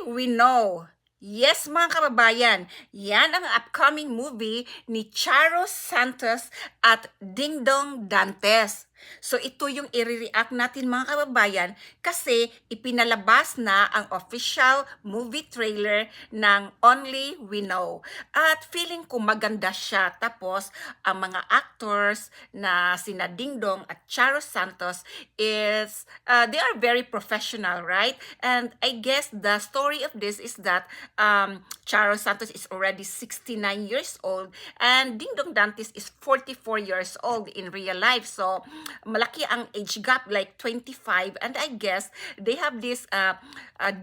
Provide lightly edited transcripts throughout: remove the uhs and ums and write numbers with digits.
We Know. Yes, mga kababayan, yan ang upcoming movie ni Charo Santos at Dingdong Dantes. So ito yung i-react natin mga kababayan kasi ipinalabas na ang official movie trailer ng Only We Know. At feeling ko maganda siya. Tapos ang mga actors na sina Dingdong at Charo Santos is they are very professional, right? And I guess the story of this is that Charo Santos is already 69 years old and Dingdong Dantes is 44 years old in real life. So malaki ang age gap, like 25, and I guess they have this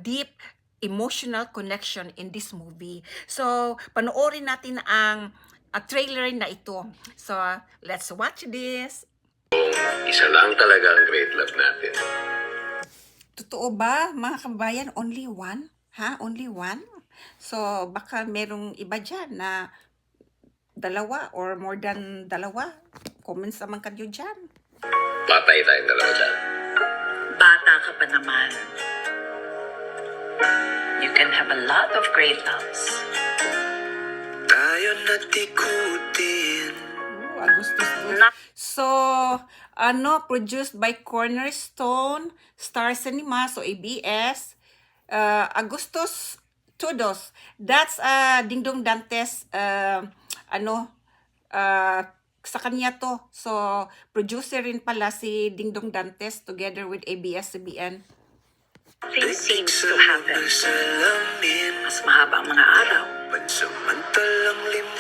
deep emotional connection in this movie. So panoorin natin ang trailer na ito. So let's watch this. Isa lang talaga ang great love natin. Totoo ba, mga kababayan? Only one? Ha? Only one? So, baka merong iba dyan na dalawa or more than dalawa. Comments naman kayo dyan. Patay tayong dalawa dyan. Bata ka pa naman. You can have a lot of great loves. Tayo natikutin. Agustus. So, produced by Cornerstone, Star Cinema, so ABS. Agustus Tudos. That's Dingdong Dantes, sa kanya to. So, producer rin pala si Dingdong Dantes together with ABS-CBN. Things seems to happen. Mas mahaba ang mga araw.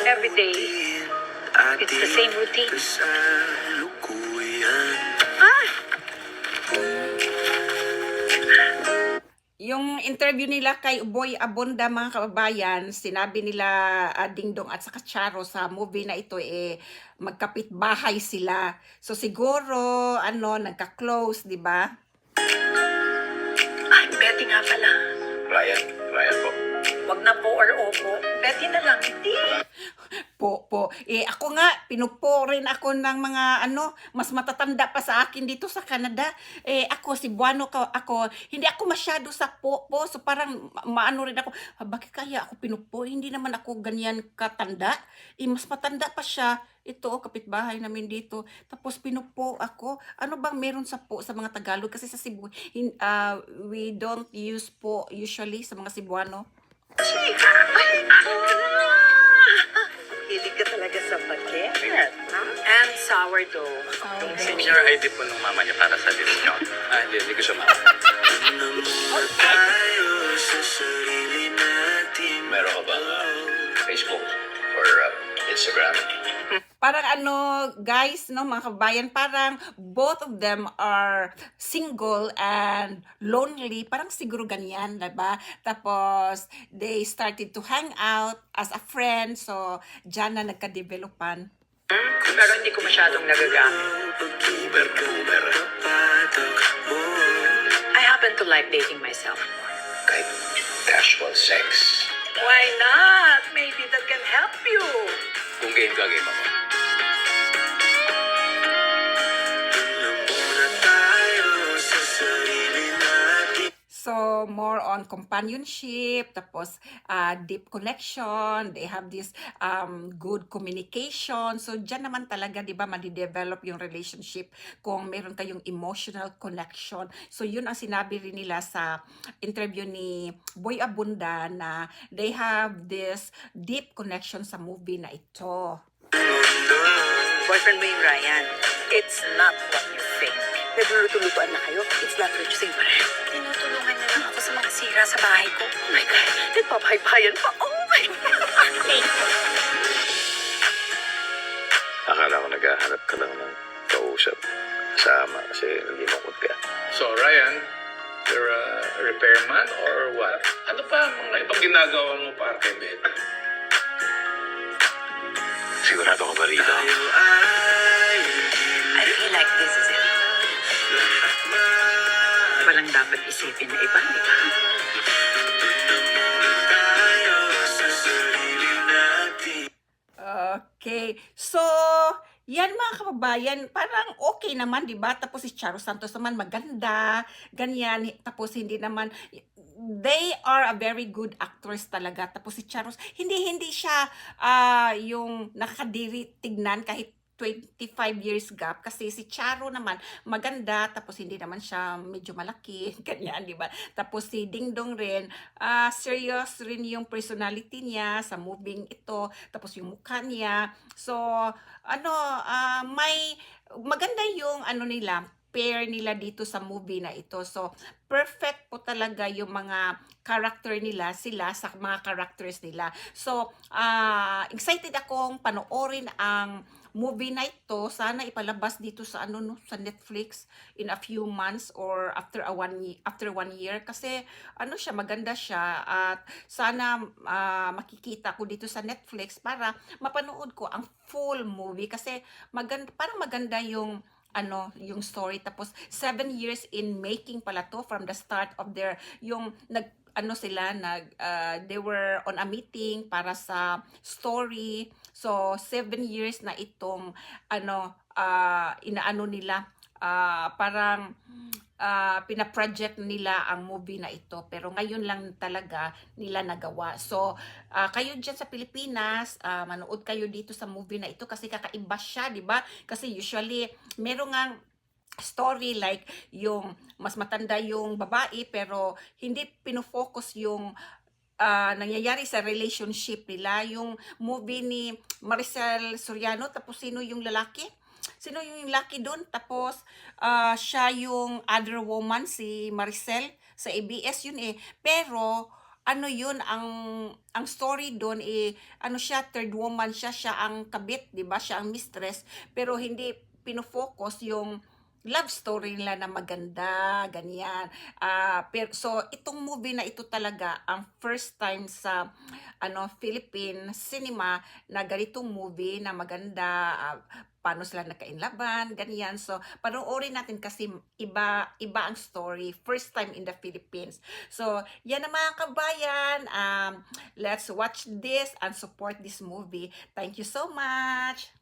Every day, it's the same routine. Yung interview nila kay Boy Abunda, mga kababayan, sinabi nila Dingdong at saka Charo sa movie na ito magkapit-bahay sila. So siguro nagka-close, 'di ba? Ay, Betty nga pala. Ryan po. Wag na po or opo. Betty na lang, hindi. Po. Ako nga, pinupo rin ako ng mga mas matatanda pa sa akin dito sa Canada. Ako, Cebuano ako, hindi ako masyado sa po. So parang maano rin ako, bakit kaya ako pinupo? Hindi naman ako ganyan katanda. Mas matanda pa siya. Ito, kapitbahay namin dito. Tapos pinupo ako. Ano bang meron sa po sa mga Tagalog? Kasi sa Cebu, we don't use po usually sa mga Cebuano. Hilig ka talaga sa baget. And sourdough. Same your ID po nung mama niya para sa discount. Hindi ko siya mama. Meron ka bang Facebook or Instagram? Parang guys, mga kabayan, parang both of them are single and lonely. Parang siguro ganyan, diba? Tapos, they started to hang out as a friend. So, dyan na nagka-developan. Pero hindi ko masyadong nagagamit. Uber. I happen to like dating myself more. Kahit casual sex. Why not? Maybe that can help you. Kung game ako. So, more on companionship, tapos deep connection, they have this good communication. So, dyan naman talaga, di ba, madidevelop yung relationship kung meron kayong emotional connection. So, yun ang sinabi rin nila sa interview ni Boy Abunda na they have this deep connection sa movie na ito. Boyfriend mo yung Ryan. It's not what you think. Nagluluto-lutuan na kayo. It's not what you think. Tinutulungan niya lang ako sa mga sira sa bahay ko. Oh my God. Nagpapahibayan pa. Oh my God. Akala ko naghahanap ka lang ng kausap. Kasama kasi nalilungkot ka. So, Ryan, you're a repairman or what? Ano pa mga ibang ginagawa mo para kay Betty? Sigurado ka ba rito? I feel like this is it. Walang dapat isipin na iba, di ba? Okay. So, yan mga kababayan, parang okay naman, di ba? Tapos si Charo Santos naman maganda, ganyan. Tapos hindi naman, they are a very good actors talaga. Tapos si Charos, hindi siya yung nakakadiri tignan kahit 25 years gap, kasi si Charo naman maganda, tapos hindi naman siya medyo malaki, ganyan, di ba? Tapos si Ding Dong rin, serious rin yung personality niya sa moving ito, tapos yung mukha niya. So, may maganda yung nila, pair nila dito sa movie na ito. So, perfect po talaga yung mga character nila, sila sa mga characters nila. So, excited akong panoorin ang movie na ito. Sana ipalabas dito sa sa Netflix in a few months or after 1 year, kasi siya, maganda siya, at sana makikita ko dito sa Netflix para mapanood ko ang full movie, kasi parang maganda yung yung story. Tapos 7 years in making pala to, from the start of their yung they were on a meeting para sa story. So 7 years na itong inaano nila, parang pina-project nila ang movie na ito, pero ngayon lang talaga nila nagawa. So kayo dyan sa Pilipinas, manood kayo dito sa movie na ito, kasi kakaiba siya, di ba? Kasi usually meron ngang story like yung mas matanda yung babae, pero hindi pinofocus yung nangyayari sa relationship nila. Yung movie ni Maricel Soriano, tapos sino yung lalaki? Sino yung lalaki doon? Tapos siya yung other woman, si Maricel, sa ABS yun eh. Pero yun, ang story doon siya, third woman siya ang kabit, 'di ba? Siya ang mistress, pero hindi pinofocus yung love story nila na maganda, ganyan. So itong movie na ito talaga ang first time sa Philippine cinema na ganitong movie na maganda, paano sila nagkainlaban, ganyan. So panoorin natin, kasi iba ang story, first time in the Philippines. So yan na mga kabayan, let's watch this and support this movie. Thank you so much.